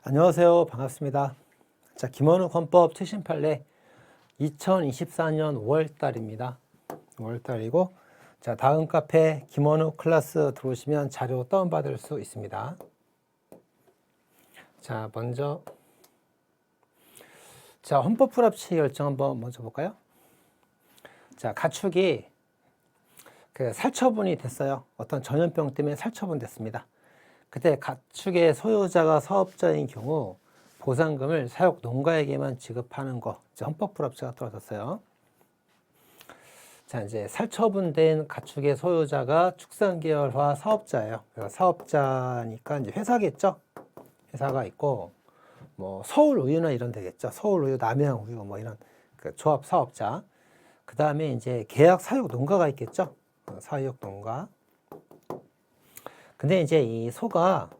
안녕하세요. 반갑습니다. 자, 김원욱 헌법 최신 판례 2024년 5월달입니다. 5월달이고, 자, 다음 카페 김원욱 클래스 들어오시면 자료 다운받을 수 있습니다. 자, 먼저, 자, 헌법 불합치 결정 한번 먼저 볼까요? 자, 가축이 살처분이 됐어요. 어떤 전염병 때문에 살처분 됐습니다. 그때 가축의 소유자가 사업자인 경우 보상금을 사육 농가에게만 지급하는 거, 헌법 불합치가 떨어졌어요. 자, 이제 살처분된 가축의 소유자가 축산계열화 사업자예요. 그래서 사업자니까 이제 회사겠죠. 회사가 있고, 뭐 서울우유나 이런 데겠죠. 서울우유, 남양우유 뭐 이런 조합 사업자. 그 다음에 이제 계약 사육 농가가 있겠죠. 사육 농가. 근데 이제 이 소가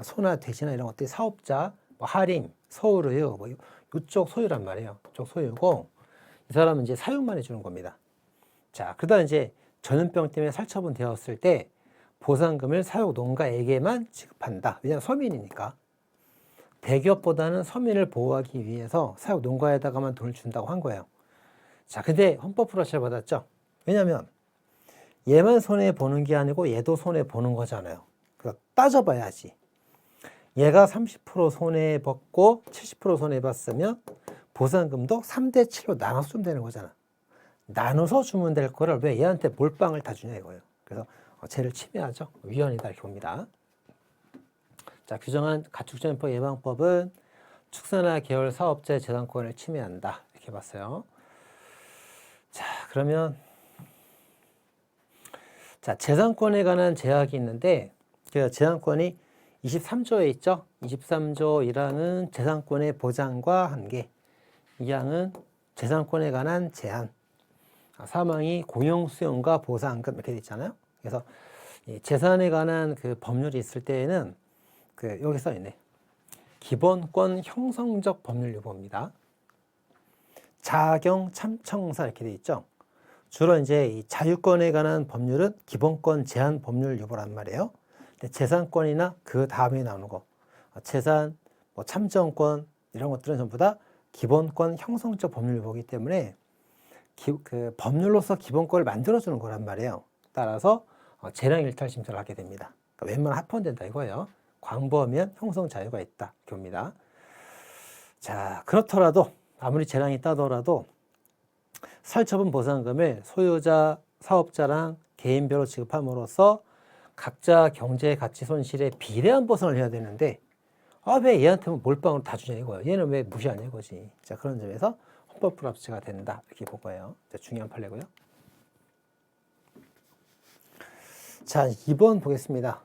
소나 돼지나 이런 것들이 사업자, 뭐 하림, 서울우유, 뭐 이쪽 소유란 말이에요. 이쪽 소유고 이 사람은 이제 사육만 해주는 겁니다. 자, 그러다 이제 전염병 때문에 살처분 되었을 때 보상금을 사육 농가에게만 지급한다. 왜냐하면 서민이니까. 대기업보다는 서민을 보호하기 위해서 사육 농가에다가만 돈을 준다고 한 거예요. 자, 근데 헌법 불합치를 받았죠. 왜냐하면 얘만 손해 보는 게 아니고 얘도 손해 보는 거잖아요. 그래서 따져봐야지. 얘가 30% 손해 봤고 70% 손해 봤으면 보상금도 3대 7로 나눠서 주면 되는 거잖아. 나눠서 주면 될 거를 왜 얘한테 몰빵을 다 주냐 이거예요. 그래서 죄를 침해하죠. 위헌이다 이렇게 봅니다. 자, 규정한 가축전염병 예방법은 축산화 계열 사업자의 재산권을 침해한다 이렇게 봤어요. 자, 그러면 자, 재산권에 관한 제약이 있는데 그 재산권이 23조에 있죠. 23조이라는 재산권의 보장과 한계. 이 항은 재산권에 관한 제한. 사망이 공용 수용과 보상금 이렇게 돼 있잖아요. 그래서 재산에 관한 그 법률이 있을 때에는 여기 써 있네. 기본권 형성적 법률 유보입니다. 자경 참청사 이렇게 돼 있죠. 주로 이제 이 자유권에 관한 법률은 기본권 제한 법률 유보란 말이에요. 근데 재산권이나 그 다음에 나오는 거, 재산, 뭐 참정권 이런 것들은 전부 다 기본권 형성적 법률 유보이기 때문에 법률로서 기본권을 만들어주는 거란 말이에요. 따라서 재량 일탈 심사를 하게 됩니다. 그러니까 웬만하면 합헌된다 이거예요. 광범위한 형성 자유가 있다 이렇게 봅니다. 자, 그렇더라도 아무리 재량이 있다더라도 살처분 보상금을 소유자, 사업자랑 개인별로 지급함으로써 각자 경제 가치 손실에 비례한 보상을 해야 되는데 왜 얘한테 몰빵으로 다 주냐 이거예요. 얘는 왜 무시하냐 이거지. 자, 그런 점에서 헌법 불합치가 된다 이렇게 볼 거예요. 자, 중요한 판례고요. 자, 2번 보겠습니다.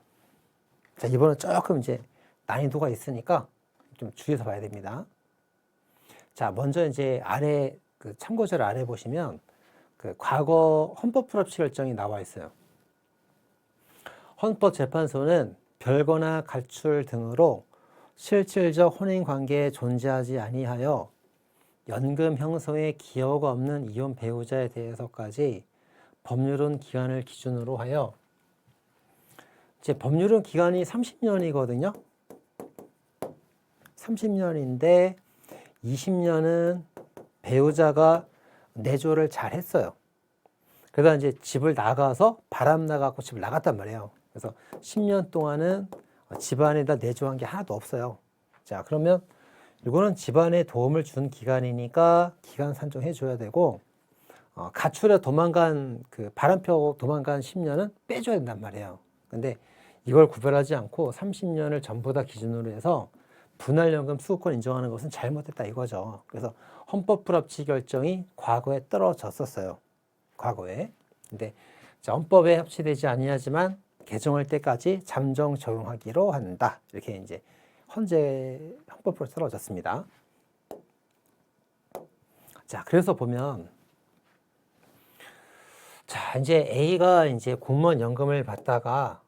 자, 2번은 조금 이제 난이도가 있으니까 좀 주의해서 봐야 됩니다. 자, 먼저 이제 아래 참고절 아래 보시면 과거 헌법 불합치 결정이 나와 있어요. 헌법재판소는 별거나 갈출 등으로 실질적 혼인관계에 존재하지 아니하여 연금 형성에 기여가 없는 이혼 배우자에 대해서까지 법률은 기간을 기준으로 하여 이제 법률은 기간이 30년이거든요. 30년인데 20년은 배우자가 내조를 잘 했어요. 그러다 이제 집을 나가서 바람 나가고 집을 나갔단 말이에요. 그래서 10년 동안은 집안에다 내조한 게 하나도 없어요. 자, 그러면 이거는 집안에 도움을 준 기간이니까 기간 산정해 줘야 되고 가출해 도망간 바람 펴고 도망간 10년은 빼줘야 된단 말이에요. 근데 이걸 구별하지 않고 30년을 전부 다 기준으로 해서 분할연금 수급권 인정하는 것은 잘못됐다 이거죠. 그래서 헌법 불합치 결정이 과거에 떨어졌었어요. 과거에. 근데 헌법에 합치되지 아니하지만 개정할 때까지 잠정 적용하기로 한다. 이렇게 이제 헌재 헌법 불합치 떨어졌습니다. 자, 그래서 보면 자, 이제 A가 이제 공무원 연금을 받다가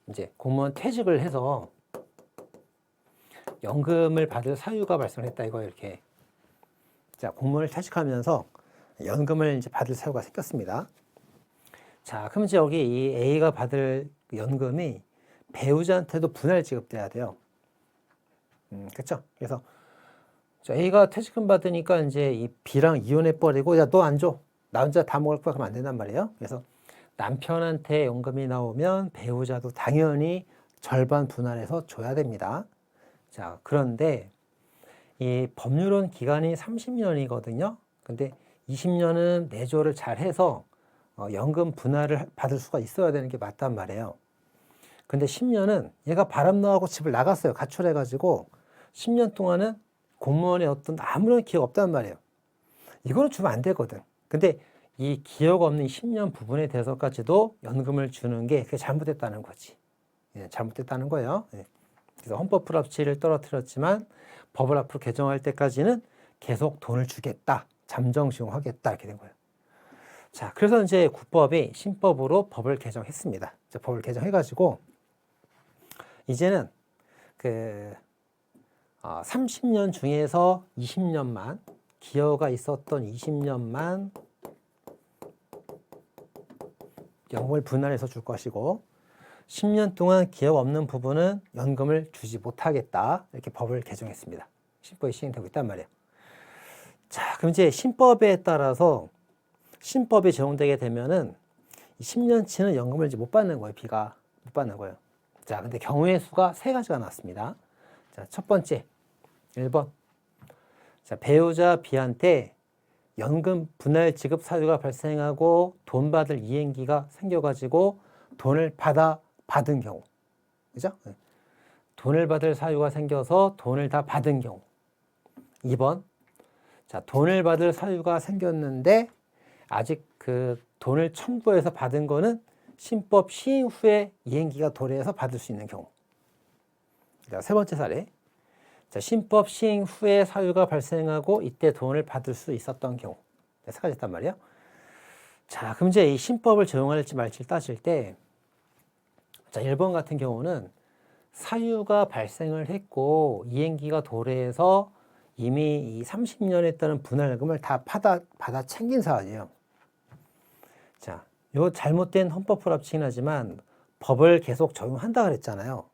이제 공무원 퇴직을 해서 연금을 받을 사유가 발생했다 이거 이렇게. 자, 공무원을 퇴직하면서 연금을 이제 받을 사유가 생겼습니다. 자, 그럼 이제 여기 이 A가 받을 연금이 배우자한테도 분할 지급돼야 돼요. 그렇죠? 그래서 A가 퇴직금 받으니까 이제 이 B랑 이혼해 버리고 야, 너 안 줘. 나 혼자 다 먹을 거야. 그러면 안 된단 말이에요. 그래서 남편한테 연금이 나오면 배우자도 당연히 절반 분할해서 줘야 됩니다. 자, 그런데 이 법률은 기간이 30년이거든요. 근데 20년은 내조를 잘 해서 연금 분할을 받을 수가 있어야 되는 게 맞단 말이에요. 근데 10년은 얘가 바람 나가고 집을 나갔어요. 가출해가지고 10년 동안은 공무원의 어떤 아무런 기억 없단 말이에요. 이거는 주면 안 되거든. 근데 이 기억 없는 10년 부분에 대해서까지도 연금을 주는 게 그게 잘못됐다는 거지. 예, 잘못됐다는 거예요. 예. 그래서 헌법 불합치를 떨어뜨렸지만 법을 앞으로 개정할 때까지는 계속 돈을 주겠다. 잠정 시용하겠다. 이렇게 된 거예요. 자, 그래서 이제 국법이 신법으로 법을 개정했습니다. 법을 개정해가지고 이제는 30년 중에서 20년만 기여가 있었던 20년만 연금을 분할해서 줄 것이고 10년 동안 기여가 없는 부분은 연금을 주지 못하겠다. 이렇게 법을 개정했습니다. 신법이 시행되고 있단 말이에요. 자, 그럼 이제 신법에 따라서 신법이 적용되게 되면은 10년치는 연금을 이제 못 받는 거예요. B가 못 받는 거예요. 자, 근데 경우의 수가 세 가지가 나왔습니다. 자, 첫 번째 1번. 자, 배우자 B한테 연금 분할 지급 사유가 발생하고 돈 받을 이행기가 생겨가지고 돈을 받은 경우. 그죠? 돈을 받을 사유가 생겨서 돈을 다 받은 경우. 2번. 자, 돈을 받을 사유가 생겼는데 아직 그 돈을 청구해서 받은 거는 신법 시행 후에 이행기가 도래해서 받을 수 있는 경우. 세 번째 사례. 자, 신법 시행 후에 사유가 발생하고 이때 돈을 받을 수 있었던 경우. 세 가지 있단 말이에요. 자, 그럼 이제 이 신법을 적용할지 말지 따질 때, 자, 1번 같은 경우는 사유가 발생을 했고 이행기가 도래해서 이미 이 30년 했다는 분할금을 다 받아 챙긴 사안이에요. 자, 요 잘못된 헌법 불합치긴 하지만 법을 계속 적용한다 그랬잖아요.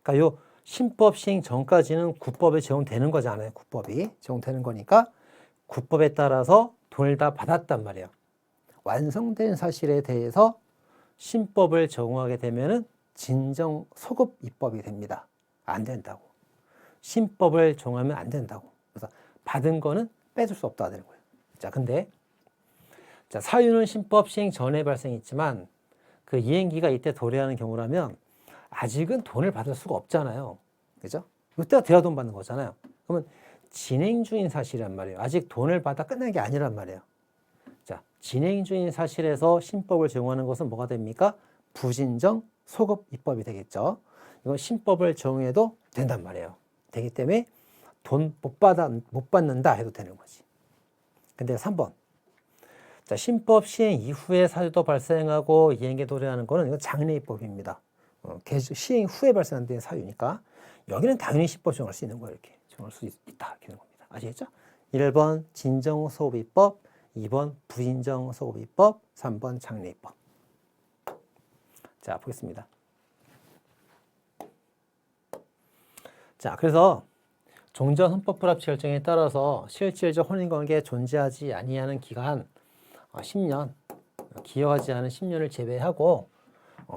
그러니까 요 신법 시행 전까지는 국법에 적용되는 거잖아요. 국법이 적용되는 거니까 국법에 따라서 돈을 다 받았단 말이에요. 완성된 사실에 대해서 신법을 적용하게 되면은 진정 소급 입법이 됩니다. 안 된다고. 신법을 적용하면 안 된다고. 그래서 받은 거는 빼줄 수 없다 되는 거예요. 자, 근데 자, 사유는 신법 시행 전에 발생했지만 그 이행기가 이때 도래하는 경우라면 아직은 돈을 받을 수가 없잖아요. 그죠? 이때가 돼야 돈 받는 거잖아요. 그러면 진행 중인 사실이란 말이에요. 아직 돈을 받아 끝난 게 아니란 말이에요. 자, 진행 중인 사실에서 신법을 적용하는 것은 뭐가 됩니까? 부진정 소급 입법이 되겠죠. 이건 신법을 적용해도 된단 말이에요. 되기 때문에 돈 못 받는다 해도 되는 거지. 근데 3번. 자, 신법 시행 이후에 사유도 발생하고 이행에 도래하는 거는 이건 장래입법입니다. 시행 후에 발생한 사유니까 여기는 당연히 신법 적용할 수 있는 거예요. 이렇게 적용할 수 있다 이렇게 되는 겁니다. 아시겠죠? 1번 진정소급입법, 2번 부인정소급입법, 3번 장래입법. 자, 보겠습니다. 자, 그래서 종전 헌법 불합치 결정에 따라서 실질적 혼인관계에 존재하지 아니하는 기간 10년, 기여하지 않은 10년을 제외하고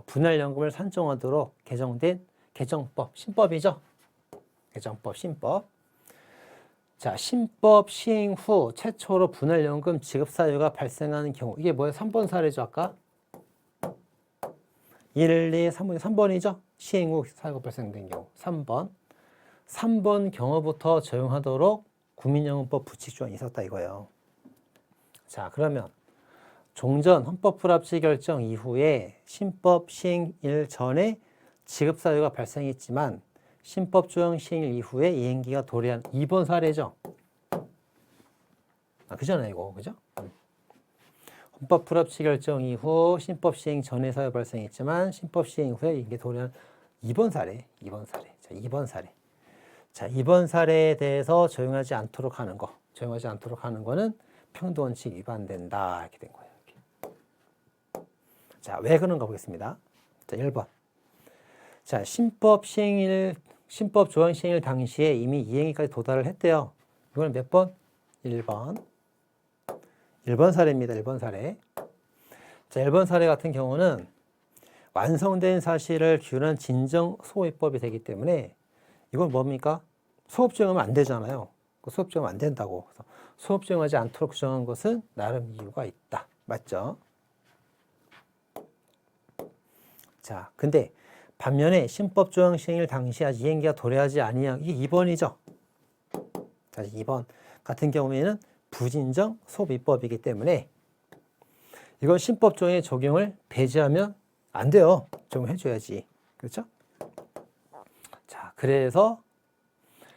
분할연금을 산정하도록 개정된 개정법, 신법이죠. 개정법, 신법. 자, 신법 시행 후 최초로 분할연금 지급 사유가 발생하는 경우. 이게 뭐예요? 3번 사례죠, 아까? 1, 2, 3번이죠? 시행 후 사유가 발생된 경우. 3번 경우부터 적용하도록 국민연금법 부칙 조항이 있었다 이거예요. 자, 그러면 종전 헌법 불합치 결정 이후에 신법 시행일 전에 지급 사유가 발생했지만 신법 조항 시행일 이후에 이행기가 도래한 2번 사례죠. 그잖아요, 이거. 그죠? 헌법 불합치 결정 이후 신법 시행 전에 사유 발생했지만 신법 시행 후에 이행기 도래한 2번 사례. 자, 2번 사례. 자, 이번 사례에 대해서 적용하지 않도록 하는 거. 적용하지 않도록 하는 거는 평등원칙 위반된다. 이렇게 된 거예요. 이렇게. 자, 왜 그런가 보겠습니다. 자, 1번. 자, 신법 조항 시행일 당시에 이미 이행일까지 도달을 했대요. 이거는 몇 번? 1번. 1번 사례입니다. 1번 사례. 자, 1번 사례 같은 경우는 완성된 사실을 규율한 진정 소호입법이 되기 때문에 이건 뭡니까? 소급 적용하면 안 되잖아요. 소급 적용하면 안 된다고. 그래서 소급 적용하지 않도록 규정한 것은 나름 이유가 있다. 맞죠? 자, 근데 반면에 신법 조항 시행일 당시 아직 이행기가 도래하지 아니한 이게 2번이죠. 자, 2번 같은 경우에는 부진정 소급입법이기 때문에 이건 신법 조항의 적용을 배제하면 안 돼요. 적용해줘야지. 그렇죠? 자, 그래서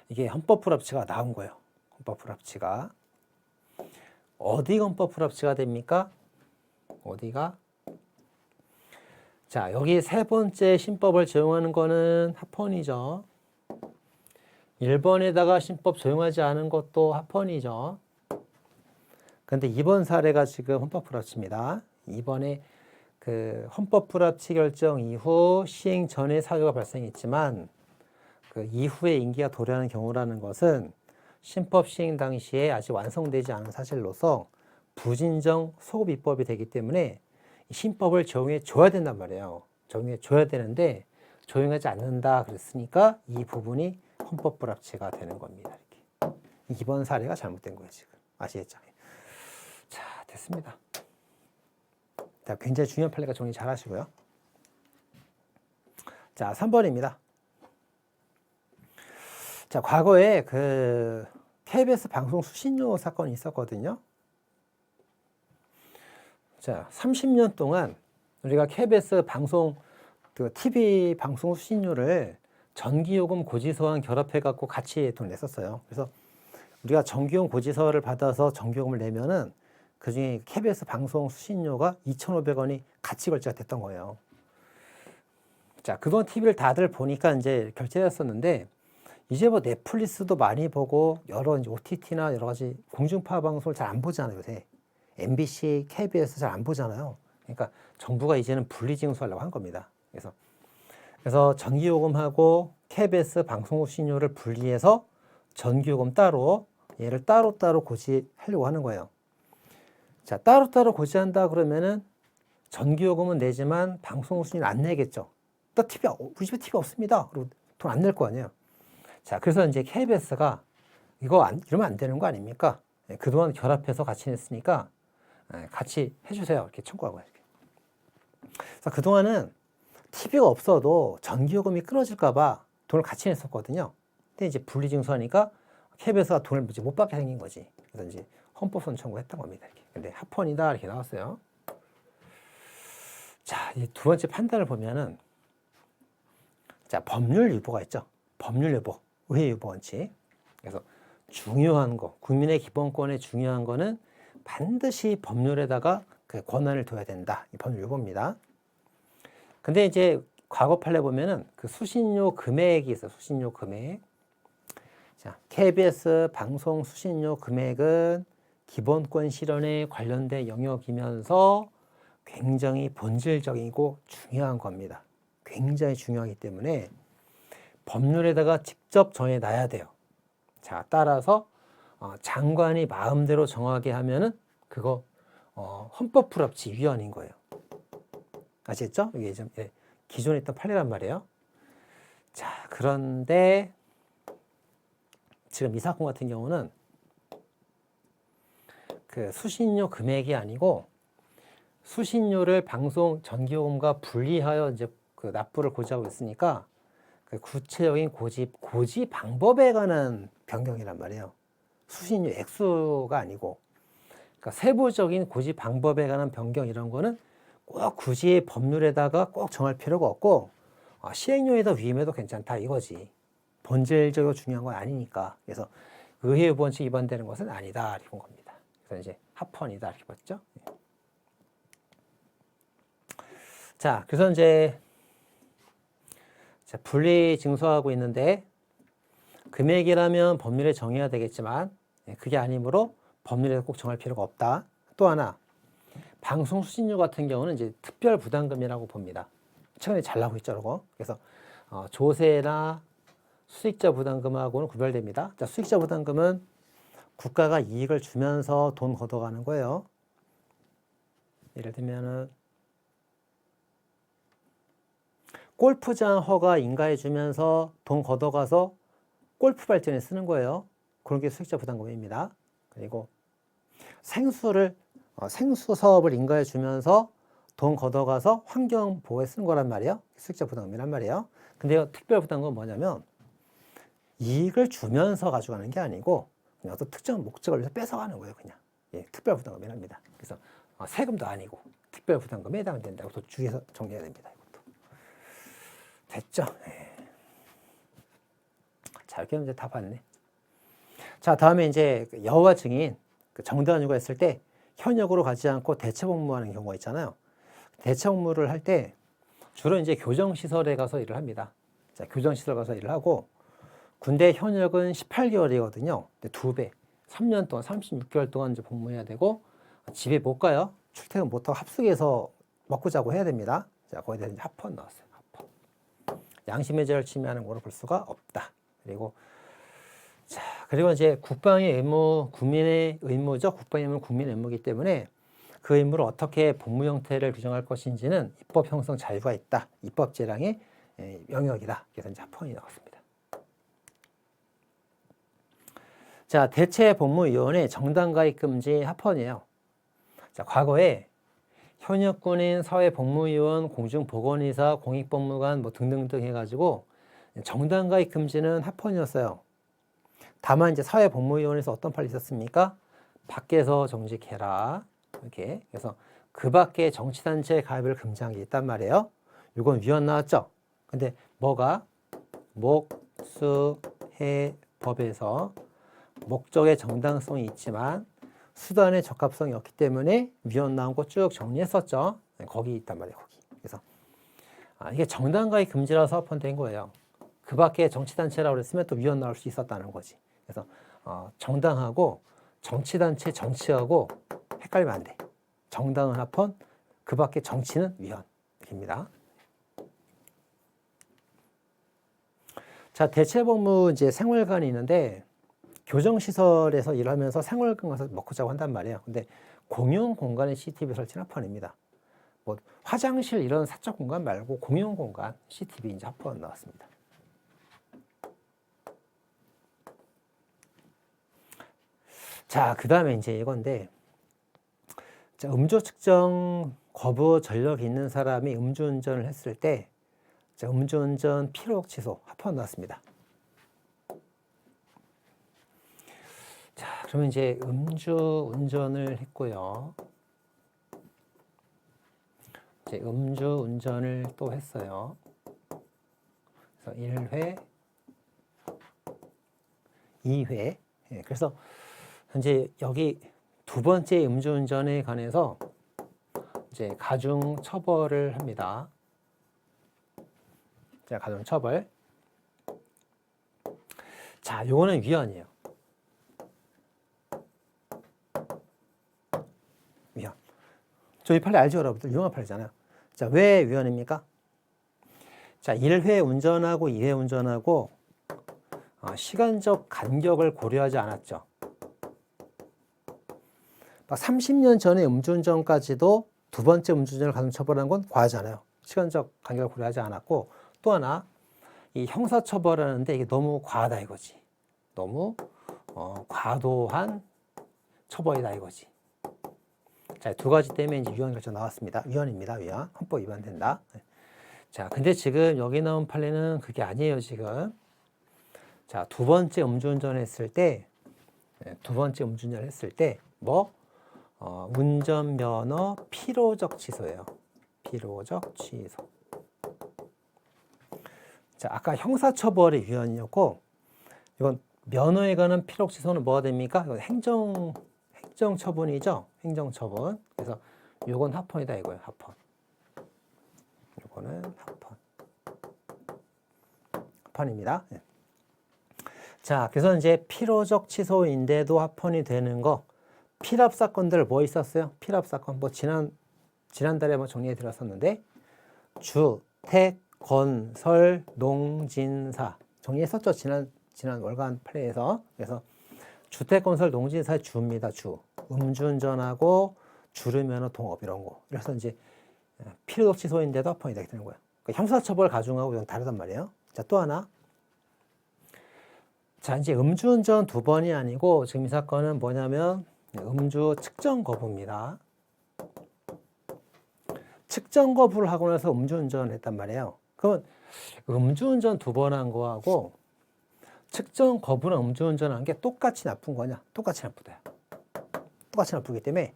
이게 헌법 불합치가 나온 거예요. 헌법 불합치가. 어디 헌법 불합치가 됩니까? 어디가? 자, 여기 세 번째 신법을 적용하는 거는 합헌이죠. 1번에다가 신법 적용하지 않은 것도 합헌이죠. 근데 이번 사례가 지금 헌법 불합치입니다. 이번에 그 헌법 불합치 결정 이후 시행 전에 사유가 발생했지만 그 이후에 임기가 도래하는 경우라는 것은 신법 시행 당시에 아직 완성되지 않은 사실로서 부진정 소급 입법이 되기 때문에 신법을 적용해 줘야 된단 말이에요. 적용해 줘야 되는데 적용하지 않는다 그랬으니까 이 부분이 헌법 불합치가 되는 겁니다. 이렇게. 2번 사례가 잘못된 거예요, 지금. 아시겠죠? 자, 됐습니다. 자, 굉장히 중요한 판례가 정리 잘 하시고요. 자, 3번입니다. 자, 과거에 그 KBS 방송 수신료 사건이 있었거든요. 자, 30년 동안 우리가 KBS 방송, 그 TV 방송 수신료를 전기요금 고지서와 결합해갖고 같이 돈 냈었어요. 그래서 우리가 전기요금 고지서를 받아서 전기요금을 내면은 그 중에 KBS 방송 수신료가 2,500원이 같이 결제가 됐던 거예요. 자, 그동안 TV를 다들 보니까 이제 결제했었는데 이제 뭐 넷플릭스도 많이 보고 여러 이제 OTT나 여러 가지 공중파 방송을 잘 안 보잖아요, 요새. MBC, KBS 잘 안 보잖아요. 그러니까 정부가 이제는 분리징수하려고 한 겁니다. 그래서 전기요금하고 KBS 방송 수신료를 분리해서 전기요금 따로 얘를 따로따로 고지하려고 하는 거예요. 자, 따로따로 고지한다 그러면은 전기요금은 내지만 방송 수신료 안 내겠죠. 또 우리 집에 TV 없습니다. 그리고 돈 안 낼 거 아니에요. 자, 그래서 이제 KBS가 이러면 안 되는 거 아닙니까? 그동안 결합해서 같이 냈으니까 같이 해주세요. 이렇게 청구하고 이렇게. 그래서 그동안은 TV가 없어도 전기요금이 끊어질까봐 돈을 같이 냈었거든요. 근데 이제 분리징수하니까 KBS가 돈을 못 받게 생긴 거지. 그래서 이제 헌법소원 청구했던 겁니다. 이렇게. 근데 합헌이다 이렇게 나왔어요. 자, 이 두 번째 판단을 보면은 자, 법률 유보가 있죠. 법률 유보, 의회 유보 원칙. 그래서 중요한 거, 국민의 기본권에 중요한 거는 반드시 법률에다가 그 권한을 둬야 된다. 이 법률 유보입니다. 근데 이제 과거 판례 보면은 그 수신료 금액이 있어요. 수신료 금액. 자, KBS 방송 수신료 금액은 기본권 실현에 관련된 영역이면서 굉장히 본질적이고 중요한 겁니다. 굉장히 중요하기 때문에 법률에다가 직접 정해놔야 돼요. 자, 따라서 장관이 마음대로 정하게 하면은 그거 헌법 불합치 위헌인 거예요. 아시겠죠? 이게 좀 기존에 있던 판례란 말이에요. 자, 그런데 지금 이 사건 같은 경우는 그 수신료 금액이 아니고 수신료를 방송 전기요금과 분리하여 이제 그 납부를 고지하고 있으니까 그 구체적인 고지 방법에 관한 변경이란 말이에요. 수신료 액수가 아니고, 그러니까 세부적인 고지 방법에 관한 변경 이런 거는 꼭 굳이 법률에다가 꼭 정할 필요가 없고 시행령에다 위임해도 괜찮다 이거지. 본질적으로 중요한 건 아니니까. 그래서 의회 원칙 위반되는 것은 아니다 이런 겁니다. 그래서 이제 합헌이다 이렇게 봤죠. 자, 그래서 이제 분리 징수하고 있는데 금액이라면 법률에 정해야 되겠지만 그게 아니므로 법률에서 꼭 정할 필요가 없다. 또 하나 방송 수신료 같은 경우는 이제 특별 부담금이라고 봅니다. 최근에 잘 나오고 있죠, 그거. 그래서 조세나 수익자 부담금하고는 구별됩니다. 자, 수익자 부담금은 국가가 이익을 주면서 돈 걷어가는 거예요. 예를 들면은 골프장 허가 인가해 주면서 돈 걷어가서 골프 발전에 쓰는 거예요. 그런 게 수익자 부담금입니다. 그리고 생수 사업을 인가해 주면서 돈 걷어가서 환경 보호에 쓰는 거란 말이에요. 수익자 부담금이란 말이에요. 근데 특별 부담금은 뭐냐면 이익을 주면서 가져가는 게 아니고 그냥 어떤 특정 목적을 위해서 뺏어가는 거예요. 그냥 특별 부담금이랍니다. 그래서 세금도 아니고 특별 부담금에 해당된다고 또 주의해서 정리해야 됩니다. 이것도 됐죠? 자, 이렇게 이제 다 봤네. 자, 다음에 이제 여호와 증인 정당한 요구가 있을 때 현역으로 가지 않고 대체 복무하는 경우가 있잖아요. 대체 복무를 할 때 주로 이제 교정시설에 가서 일을 합니다. 자, 교정시설 가서 일을 하고 군대 현역은 18개월이거든요. 근데 2배, 3년 동안 36개월 동안 이제 복무해야 되고 집에 못 가요. 출퇴근 못하고 합숙해서 먹고 자고 해야 됩니다. 자, 거기에 대해서 이제 합헌 나왔어요. 합헌. 양심의 죄를 침해하는 거로 볼 수가 없다. 그리고 이제 국방의 의무, 국민의 의무죠. 국방의 의무는 국민의 의무이기 때문에 그 의무를 어떻게 복무 형태를 규정할 것인지는 입법 형성 자유가 있다. 입법 재량의 영역이다. 그래서 이제 합헌이 나왔습니다. 자, 대체복무위원회 정당가입 금지 합헌이에요. 자, 과거에 현역군인, 사회복무위원, 공중보건의사, 공익법무관 뭐 등등등 해가지고 정당가입 금지는 합헌이었어요. 다만 이제 사회복무위원회에서 어떤 판례 있었습니까? 밖에서 정직해라. 이렇게. 그래서 그 밖에 정치단체 가입을 금지한 게 있단 말이에요. 이건 위헌 나왔죠? 근데 뭐가? 목수해법에서 목적의 정당성이 있지만 수단의 적합성이 없기 때문에 위헌 나온 거 쭉 정리했었죠. 거기 있단 말이에요. 거기. 그래서 이게 정당가입 금지라서 합헌된 거예요. 그 밖에 정치단체라고 그랬으면 또 위헌 나올 수 있었다는 거지. 그래서 정당하고 정치단체 정치하고 헷갈리면 안 돼. 정당은 합헌, 그 밖에 정치는 위헌입니다. 자, 대체복무 이제 생활관이 있는데 교정시설에서 일하면서 생활관 가서 먹고 자고 한단 말이에요. 근데 공용 공간에 CCTV 설치는 합헌입니다. 뭐 화장실 이런 사적 공간 말고 공용 공간 CCTV 이제 합헌 나왔습니다. 자, 그 다음에 이제 이건데, 자, 음주 측정 거부 전력이 있는 사람이 음주운전을 했을 때, 자, 음주운전 피로억 취소 합헌 나왔습니다. 자, 그러면 이제 음주운전을 했고요. 이제 음주운전을 또 했어요. 그래서 1회, 2회. 그래서 현재 여기 두 번째 음주운전에 관해서 이제 가중 처벌을 합니다. 자, 가중 처벌. 자, 요거는 위헌이에요. 위헌. 저희 판례 알죠, 여러분들? 유용한 판례잖아요. 자, 왜 위헌입니까? 자, 1회 운전하고 2회 운전하고 시간적 간격을 고려하지 않았죠. 30년 전에 음주운전까지도 두 번째 음주운전을 가중 처벌하는 건 과하잖아요. 시간적 간격을 고려하지 않았고, 또 하나 이 형사처벌하는데 이게 너무 과하다 이거지. 너무 과도한 처벌이다 이거지. 자, 두 가지 때문에 이제 위헌 결정 나왔습니다. 위헌입니다. 위헌. 헌법 위반된다. 자, 근데 지금 여기 나온 판례는 그게 아니에요, 지금. 자, 두 번째 음주운전을 했을 때, 운전면허 필요적 취소예요. 필요적 취소. 자, 아까 형사처벌의 위헌이었고, 이건 면허에 관한 필요적 취소는 뭐가 됩니까? 이건 행정처분이죠. 행정처분. 그래서 이건 합헌이다 이거예요. 합헌. 이거는 합헌입니다. 네. 자, 그래서 이제 필요적 취소인데도 합헌이 되는 거. 필합 사건들 뭐 있었어요? 필합 사건 뭐 지난달에 뭐 정리해 드렸었는데 주택 건설, 농진사 정리했었죠. 지난 월간 플레이에서. 그래서 주택, 건설, 농진사의 주입니다. 주. 음주운전하고 주르면허, 동업 이런 거. 그래서 이제 필요적 취소인데도 합헌이 되게 되는 거예요. 그러니까 형사처벌 가중하고 이건 다르단 말이에요. 자, 또 하나. 자, 이제 음주운전 2번이 아니고 지금 이 사건은 뭐냐면 음주 측정 거부입니다. 측정 거부를 하고 나서 음주운전을 했단 말이에요. 그러면 음주운전 2번 한 거하고 측정 거부나 음주운전 한 게 똑같이 나쁜 거냐? 똑같이 나쁘다. 똑같이 나쁘기 때문에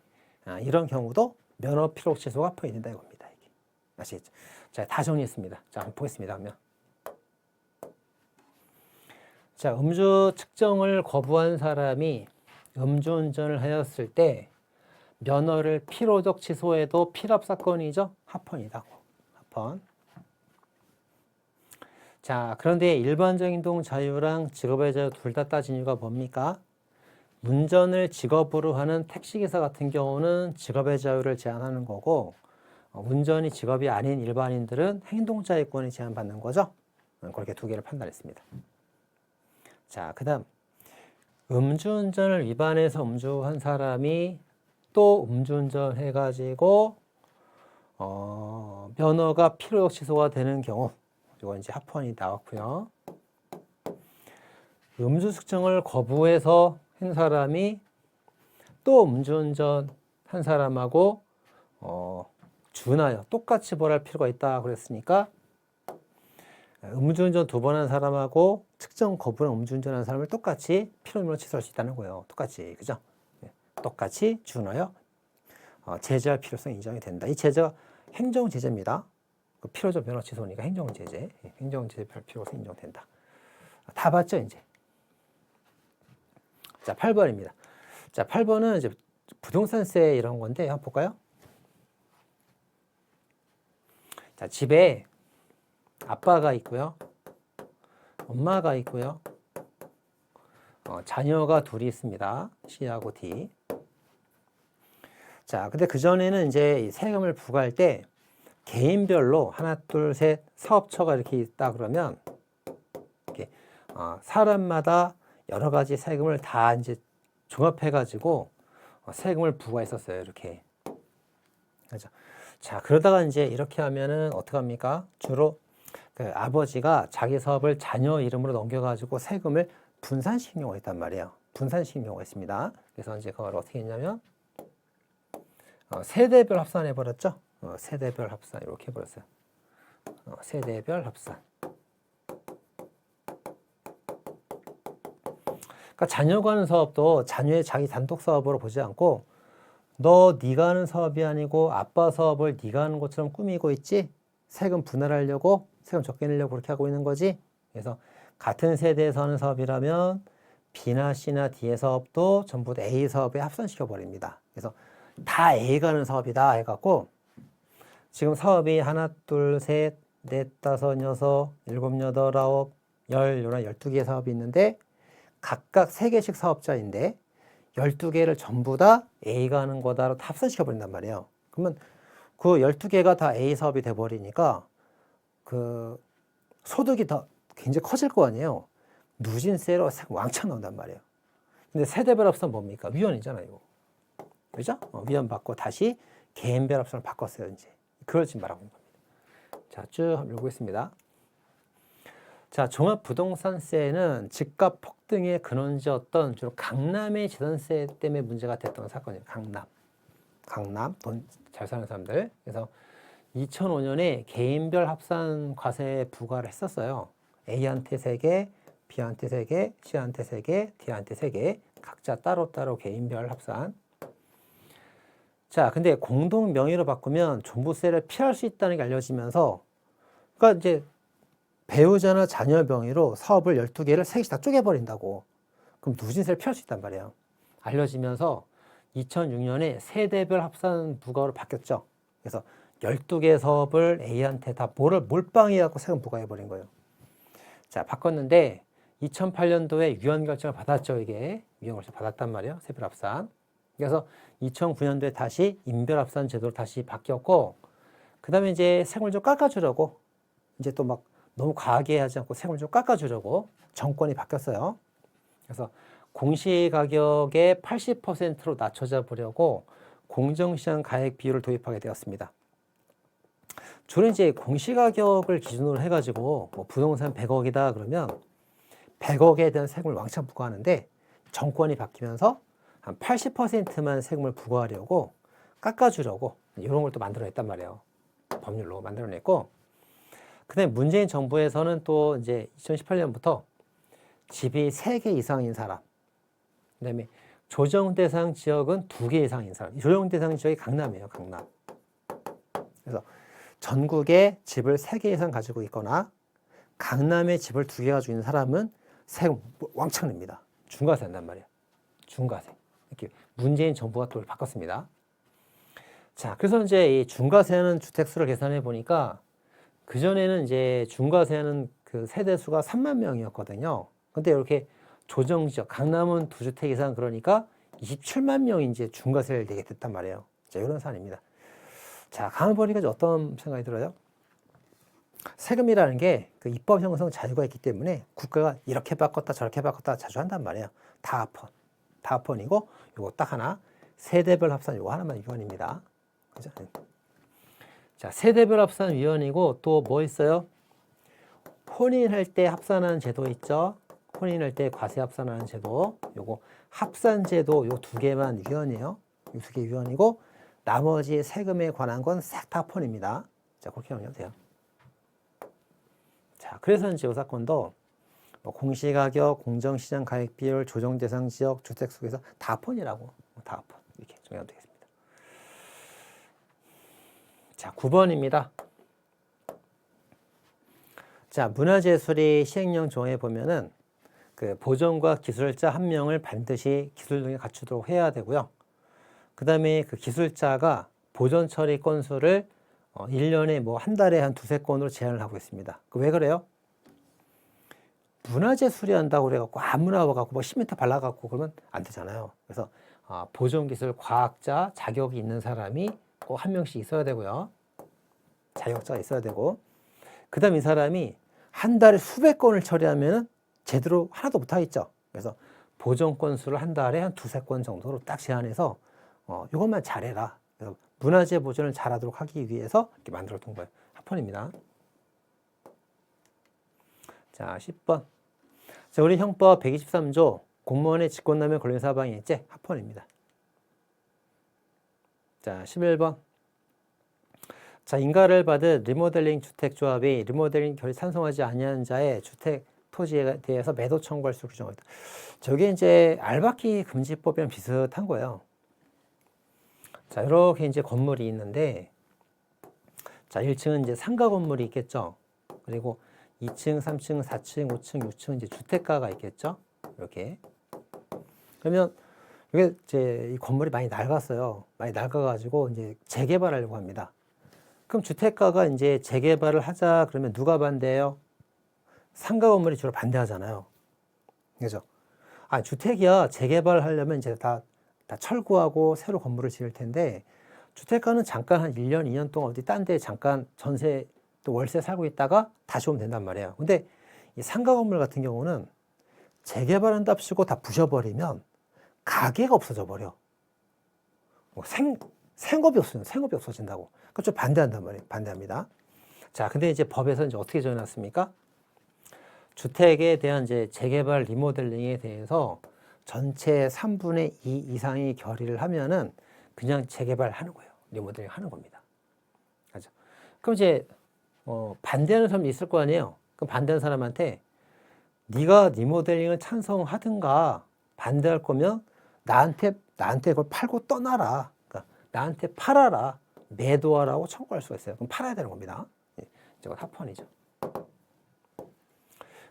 이런 경우도 면허 필요적 취소가 합헌이 된다 이겁니다. 이게. 아시겠죠? 자, 다 정리했습니다. 자, 한번 보겠습니다. 그러면. 자, 음주 측정을 거부한 사람이 음주운전을 하였을 때 면허를 필요적 취소해도 필합 사건이죠. 합헌이다. 합헌. 자, 그런데 일반적인 동 자유랑 직업의 자유 둘 다 따진 이유가 뭡니까? 운전을 직업으로 하는 택시기사 같은 경우는 직업의 자유를 제한하는 거고 운전이 직업이 아닌 일반인들은 행동자유권이 제한받는 거죠. 그렇게 두 개를 판단했습니다. 자, 그 다음 음주운전을 위반해서 음주한 사람이 또 음주운전 해가지고 면허가 필요적 취소가 되는 경우 이거 이제 합헌이 나왔고요. 음주 측정을 거부해서 한 사람이 또 음주운전 한 사람하고 준하여 똑같이 벌할 필요가 있다 그랬으니까 음주운전 2번 한 사람하고 측정 거부나 음주운전 한 사람을 똑같이 필요면허 취소할 수 있다는 거예요. 똑같이. 그죠? 똑같이 준하여 제재할 필요성이 인정이 된다. 이 제재가 행정제재입니다. 필요적 면허 취소니까 행정제재. 행정제재 필요성이 인정된다. 다 봤죠, 이제? 자, 8번입니다. 자, 8번은 이제 부동산세 이런 건데, 한번 볼까요? 자, 집에 아빠가 있고요. 엄마가 있고요. 자녀가 둘이 있습니다. C하고 D. 자, 근데 그전에는 이제 세금을 부과할 때 개인별로 하나, 둘, 셋 사업처가 이렇게 있다 그러면 이렇게 사람마다 여러 가지 세금을 다 이제 종합해가지고 세금을 부과했었어요. 이렇게. 그죠? 자, 그러다가 이제 이렇게 하면은 어떻게 합니까? 주로 그 아버지가 자기 사업을 자녀 이름으로 넘겨가지고 세금을 분산시킨 경우가 있단 말이에요. 분산시킨 경우가 있습니다. 그래서 이제 그걸 어떻게 했냐면 세대별 합산해버렸죠. 세대별 합산 이렇게 해버렸어요. 세대별 합산. 그러니까 자녀가 하는 사업도 자녀의 자기 단독 사업으로 보지 않고 네가 하는 사업이 아니고 아빠 사업을 네가 하는 것처럼 꾸미고 있지? 세금 분할하려고 세금 적게 내려고 그렇게 하고 있는 거지? 그래서 같은 세대에서 하는 사업이라면 B나 C나 D의 사업도 전부 다 A 사업에 합산시켜 버립니다. 그래서 다 A가 하는 사업이다 해갖고 지금 사업이 하나, 둘, 셋, 넷, 다섯, 여섯, 일곱, 여덟, 아홉, 열, 요런 12개의 사업이 있는데 각각 3개씩 사업자인데 12개를 전부 다 A가 하는 거다로 합산시켜 버린단 말이에요. 그러면 그 12개가 다 A 사업이 돼버리니까 그 소득이 더 굉장히 커질 거 아니에요. 누진세로 왕창 나온단 말이에요. 근데 세대별 합산 뭡니까? 위헌이잖아요, 이거. 그죠? 위헌 받고 다시 개인별 합산을 바꿨어요, 이제. 그걸 지금 말하고 있는 겁니다. 자, 쭉 한번 읽어보겠습니다. 자, 종합부동산세는 집값 폭등의 근원지였던 주로 강남의 재산세 때문에 문제가 됐던 사건이에요. 강남 돈 잘 사는 사람들. 그래서 2005년에 개인별 합산 과세 부과를 했었어요. A한테 3개, B한테 3개, C한테 3개, D한테 3개. 각자 따로따로 개인별 합산. 자, 근데 공동 명의로 바꾸면 종부세를 피할 수 있다는 게 알려지면서 그러니까 이제 배우자나 자녀 명의로 사업을 12개를 3개씩 다 쪼개버린다고. 그럼 누진세를 피할 수 있단 말이에요. 알려지면서 2006년에 세대별 합산 부과로 바뀌었죠. 그래서 12개 사업을 A한테 다 몰빵해갖고 세금 부과해버린 거예요. 자, 바꿨는데 2008년도에 위헌 결정을 받았죠. 이게 위헌 결정 받았단 말이에요. 세별 합산. 그래서 2009년도에 다시 인별 합산 제도로 다시 바뀌었고 그 다음에 이제 세금을 좀 깎아주려고 이제 또 막 너무 과하게 하지 않고 세금을 좀 깎아주려고 정권이 바뀌었어요. 그래서 공시가격의 80%로 낮춰져 보려고 공정시장 가액 비율을 도입하게 되었습니다. 주로 이제 공시가격을 기준으로 해가지고 뭐 부동산 100억이다 그러면 100억에 대한 세금을 왕창 부과하는데 정권이 바뀌면서 한 80%만 세금을 부과하려고 깎아주려고 이런 걸 또 만들어냈단 말이에요. 법률로 만들어냈고, 그다음에 문재인 정부에서는 또 이제 2018년부터 집이 3개 이상인 사람, 그다음에 조정 대상 지역은 2개 이상인 사람. 조정 대상 지역이 강남이에요, 강남. 그래서 전국에 집을 3개 이상 가지고 있거나 강남에 집을 2개 가지고 있는 사람은 세금 왕창 냅니다. 중과세 한단 말이에요. 중과세. 이렇게 문재인 정부가 또 바꿨습니다. 자, 그래서 이제 이 중과세하는 주택수를 계산해 보니까 그전에는 이제 중과세하는 그 세대수가 3만 명이었거든요. 근데 이렇게 조정지역, 강남은 2주택 이상 그러니까 27만 명이 이제 중과세를 내게 됐단 말이에요. 자, 이런 사안입니다. 자, 가만 보니까 어떤 생각이 들어요? 세금이라는 게 그 입법 형성 자유가 있기 때문에 국가가 이렇게 바꿨다 저렇게 바꿨다 자주 한단 말이에요. 다 합헌이고 요거 딱 하나 세대별 합산 요거 하나만 위헌입니다. 그죠? 자, 세대별 합산 위헌이고 또 뭐 있어요? 혼인할 때 합산하는 제도 있죠? 혼인할 때 과세 합산하는 제도, 요거 합산제도 요 2개만 위헌이에요. 요 2개 위헌이고 나머지 세금에 관한 건 싹 다 합헌입니다. 자, 그렇게 하면 돼요. 자, 그래서 이제 이 사건도 뭐 공시가격, 공정시장 가액 비율, 조정 대상 지역, 주택 속에서 다 합헌이라고, 다 합헌 이렇게 정리하면 되겠습니다. 자, 9번입니다. 자, 문화재수리 시행령 조항에 보면은 그 보존과 기술자 1명을 반드시 기술 능력 갖추도록 해야 되고요. 그 다음에 그 기술자가 보존 처리 건수를 1년에 뭐 한 달에 한 2~3건으로 제한을 하고 있습니다. 왜 그래요? 문화재 수리한다고 그래갖고 아무나 와갖고 뭐 시멘트 발라갖고 그러면 안 되잖아요. 그래서 보존기술 과학자 자격이 있는 사람이 꼭 1명씩 있어야 되고요. 자격자가 있어야 되고, 그 다음 이 사람이 한 달에 수백 건을 처리하면은 제대로 하나도 못하겠죠. 그래서 보존 건수를 한 달에 한 2~3건 정도로 딱 제한해서 이것만 잘해라. 그래서 문화재 보존을 잘하도록 하기 위해서 이렇게 만들어둔 거예요. 합헌입니다. 자, 10번. 자, 우리 형법 123조 공무원의 직권남용 관련 사방일제 합헌입니다. 자, 11번. 자, 인가를 받은 리모델링 주택조합이 리모델링 결의 찬성하지 아니하는 자의 주택 토지에 대해서 매도 청구할 수 규정하다. 저게 이제 알박기 금지법이랑 비슷한 거예요. 자, 이렇게 이제 건물이 있는데, 자, 1층은 이제 상가 건물이 있겠죠. 그리고 2층, 3층, 4층, 5층, 6층 이제 주택가가 있겠죠. 이렇게. 그러면 이게 이제 이 건물이 많이 낡았어요. 많이 낡아가지고 이제 재개발하려고 합니다. 그럼 주택가가 이제 재개발을 하자 그러면 누가 반대해요? 상가 건물이 주로 반대하잖아요. 그죠? 아, 주택이야. 재개발을 하려면 이제 다 철거하고 새로 건물을 지을 텐데, 주택가는 잠깐 한 1년, 2년 동안 어디 딴 데 잠깐 전세 또 월세 살고 있다가 다시 오면 된단 말이에요. 근데 이 상가 건물 같은 경우는 재개발한답시고 다 부셔버리면 가게가 없어져 버려. 뭐 생업이 없어진다고. 그러니까 좀 반대한단 말이에요. 반대합니다. 자, 근데 이제 법에서 이제 어떻게 정해놨습니까? 주택에 대한 이제 재개발 리모델링에 대해서 전체 3분의 2 이상이 결의를 하면은 그냥 재개발하는 거예요. 리모델링 하는 겁니다. 그죠? 그럼 이제 반대하는 사람이 있을 거 아니에요. 그럼 반대하는 사람한테 네가 리모델링을 찬성하든가 반대할 거면 나한테 그걸 팔고 떠나라. 그러니까 나한테 팔아라. 매도하라고 청구할 수가 있어요. 그럼 팔아야 되는 겁니다. 이건 합헌이죠.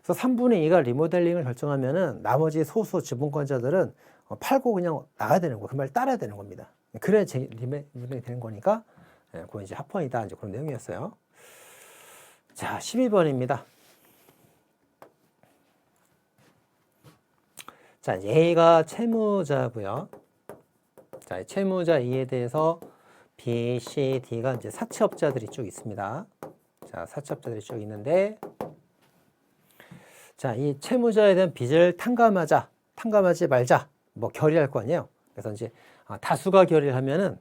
그래서 3분의 2가 리모델링을 결정하면은 나머지 소수 지분권자들은 팔고 그냥 나가야 되는 거예요. 그 말 따라야 되는 겁니다. 그래야 리모델링이 되는 거니까 그건 이제 합헌이다. 이제 그런 내용이었어요. 자, 12번입니다. 자, 이제 A가 채무자고요. 자, 채무자 E에 대해서 B, C, D가 이제 사채업자들이 쭉 있습니다. 자, 자, 사채업자들이 쭉 있는데, 자, 이 채무자에 대한 빚을 탕감하지 말자, 뭐 결의할 거 아니에요. 그래서 이제 다수가 결의를 하면은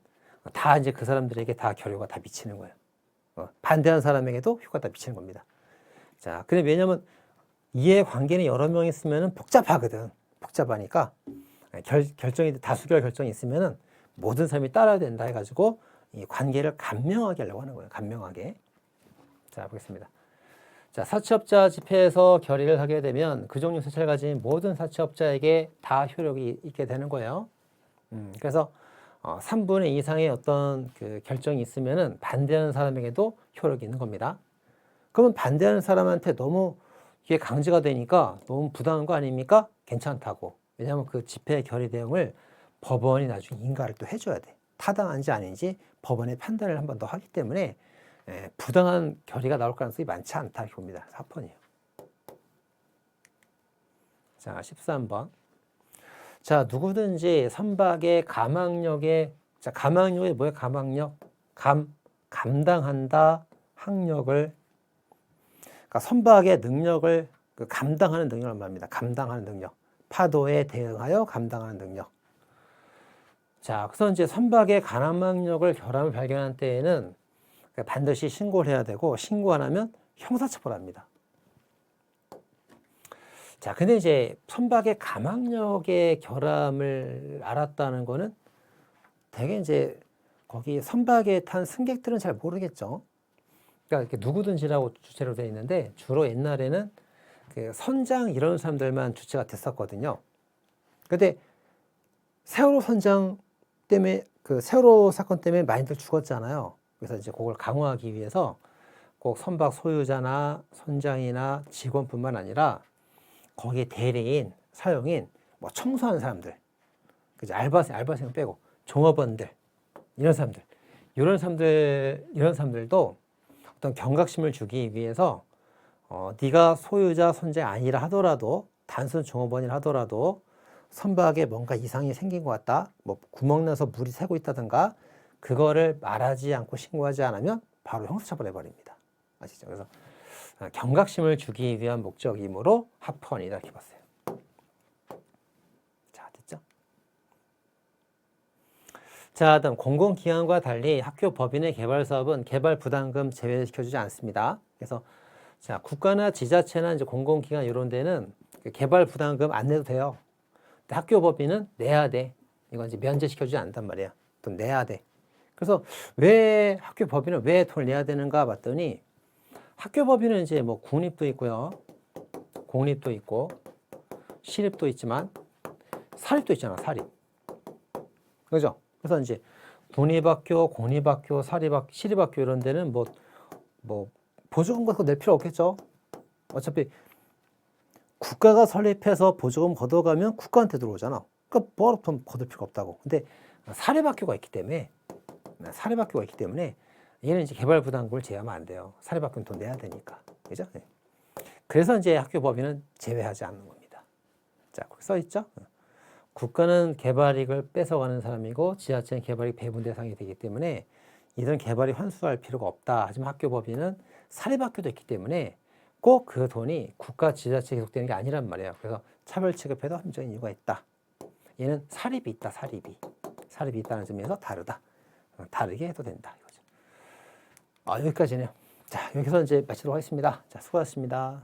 다 이제 그 사람들에게 다 결효가 다 미치는 거예요. 반대하는 사람에게도 효과가 다 미치는 겁니다. 자, 근데 왜냐면 이해관계는 여러 명 있으면은 복잡하거든. 복잡하니까 결정이 다수결 결정이 있으면은 모든 사람이 따라야 된다 해가지고 이 관계를 간명하게 하려고 하는 거예요. 간명하게. 자, 보겠습니다. 자, 사채업자 집회에서 결의를 하게 되면 그 종류 사채를 가진 모든 사채업자에게 다 효력이 있게 되는 거예요. 그래서 3분의 2 이상의 어떤 그 결정이 있으면은 반대하는 사람에게도 효력이 있는 겁니다. 그러면 반대하는 사람한테 너무 이게 강제가 되니까 너무 부당한 거 아닙니까? 괜찮다고. 왜냐하면 그 집회 결의 내용을 법원이 나중에 인가를 또 해줘야 돼. 타당한지 아닌지 법원의 판단을 한 번 더 하기 때문에 부당한 결의가 나올 가능성이 많지 않다 이렇게 봅니다. 4번이에요. 자, 13번. 자, 누구든지 선박의 가망력에, 자, 가망력이 뭐예요? 가망력? 감당한다, 항력을. 그러니까 선박의 능력을 감당하는 능력을 말합니다. 감당하는 능력. 파도에 대응하여 감당하는 능력. 자, 그래서 이제 선박의 가망력을 결함을 발견한 때에는 반드시 신고를 해야 되고, 신고 안 하면 형사처벌을 합니다. 자, 근데 이제 선박의 가망력의 결함을 알았다는 거는 되게 이제 거기 선박에 탄 승객들은 잘 모르겠죠. 그러니까 이렇게 누구든지라고 주체로 되어 있는데 주로 옛날에는 그 선장 이런 사람들만 주체가 됐었거든요. 근데 세월호 선장 때문에 그 세월호 사건 때문에 많이들 죽었잖아요. 그래서 이제 그걸 강화하기 위해서 꼭 선박 소유자나 선장이나 직원뿐만 아니라 거기에 대리인, 사용인, 뭐 청소하는 사람들, 그죠? 알바생 빼고 종업원들 이런 사람들도 어떤 경각심을 주기 위해서 네가 소유자, 선장이 아니라 하더라도 단순 종업원이라 하더라도 선박에 뭔가 이상이 생긴 것 같다, 뭐 구멍 나서 물이 새고 있다든가 그거를 말하지 않고 신고하지 않으면 바로 형사처벌 해버립니다. 아시죠? 그래서 경각심을 주기 위한 목적이므로 합헌이다 이렇게 봤어요. 자, 됐죠? 자, 다음 공공기관과 달리 학교 법인의 개발 사업은 개발 부담금 제외시켜주지 않습니다. 그래서 자, 국가나 지자체나 이제 공공기관 이런 데는 개발 부담금 안 내도 돼요. 근데 학교 법인은 내야 돼. 이건 이제 면제시켜주지 않단 말이야. 돈 내야 돼. 그래서 왜 학교 법인은 왜 돈을 내야 되는가 봤더니 학교 법인은 이제 뭐 국립도 있고요, 공립도 있고, 시립도 있지만 사립도 있잖아, 사립. 그죠? 그래서 이제 국립학교, 공립학교, 시립학교 이런 데는 뭐 보조금 같은 거 낼 필요 없겠죠? 어차피 국가가 설립해서 보조금 걷어가면 국가한테 들어오잖아. 그러니까 뭐하러 돈 걷을 필요가 없다고. 근데 사립학교가 있기 때문에 얘는 이제 개발 부담금을 제외하면 안 돼요. 사립학교는 돈 내야 되니까. 그죠? 네. 그래서 이제 학교 법인은 제외하지 않는 겁니다. 자, 거기 써 있죠? 국가는 개발이익을 뺏어가는 사람이고 지자체는 개발이익 배분 대상이 되기 때문에 이들은 개발이 환수할 필요가 없다. 하지만 학교 법인은 사립학교도 있기 때문에 꼭 그 돈이 국가 지자체에 계속되는 게 아니란 말이에요. 그래서 차별 취급해도 합리적인 이유가 있다. 얘는 사립이 있다. 사립이 있다는 점에서 다르다. 다르게 해도 된다. 이거죠. 여기까지네요. 자, 여기서 이제 마치도록 하겠습니다. 자, 수고하셨습니다.